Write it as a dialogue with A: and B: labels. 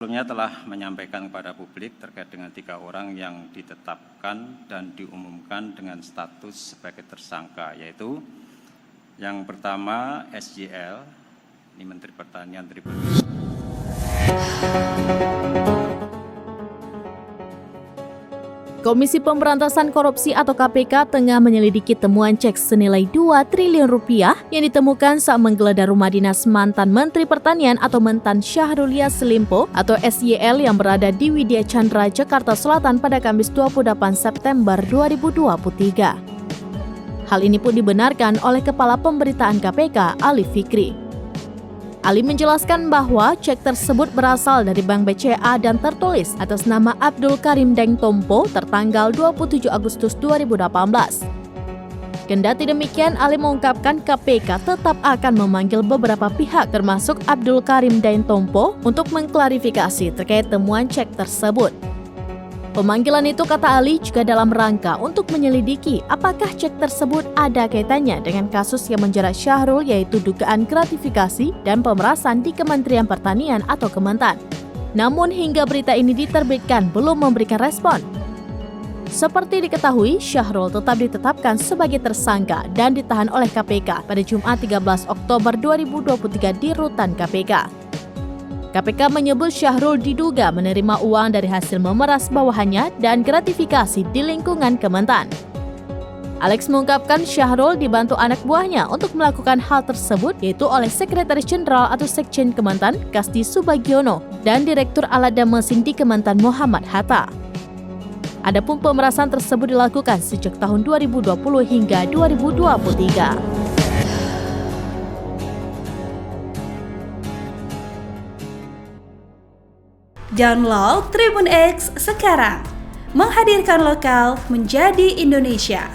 A: Sebelumnya telah menyampaikan kepada publik terkait dengan 3 orang yang ditetapkan dan diumumkan dengan status sebagai tersangka, yaitu yang pertama SJL, ini Menteri Pertanian Tribun.
B: Komisi Pemberantasan Korupsi atau KPK tengah menyelidiki temuan cek senilai 2 triliun rupiah yang ditemukan saat menggeledah rumah dinas mantan Menteri Pertanian atau Mentan Syahrul Yassin Limpo atau SYL yang berada di Widya Chandra, Jakarta Selatan pada Kamis 28 September 2023. Hal ini pun dibenarkan oleh Kepala Pemberitaan KPK, Ali Fikri. Ali menjelaskan bahwa cek tersebut berasal dari Bank BCA dan tertulis atas nama Abdul Karim Deng Tompo tertanggal 27 Agustus 2018. Kendati demikian, Ali mengungkapkan KPK tetap akan memanggil beberapa pihak termasuk Abdul Karim Deng Tompo untuk mengklarifikasi terkait temuan cek tersebut. Pemanggilan itu, kata Ali, juga dalam rangka untuk menyelidiki apakah cek tersebut ada kaitannya dengan kasus yang menjerat Syahrul, yaitu dugaan gratifikasi dan pemerasan di Kementerian Pertanian atau Kementan. Namun hingga berita ini diterbitkan belum memberikan respon. Seperti diketahui, Syahrul tetap ditetapkan sebagai tersangka dan ditahan oleh KPK pada Jumat 13 Oktober 2023 di Rutan KPK. KPK menyebut Syahrul diduga menerima uang dari hasil memeras bawahannya dan gratifikasi di lingkungan Kementan. Alex mengungkapkan Syahrul dibantu anak buahnya untuk melakukan hal tersebut, yaitu oleh Sekretaris Jenderal atau Sekjen Kementan, Kasdi Subagiono, dan Direktur Alat dan Mesin di Kementan, Muhammad Hatta. Adapun pemerasan tersebut dilakukan sejak tahun 2020 hingga 2023.
C: Download Tribun X sekarang, menghadirkan lokal menjadi Indonesia.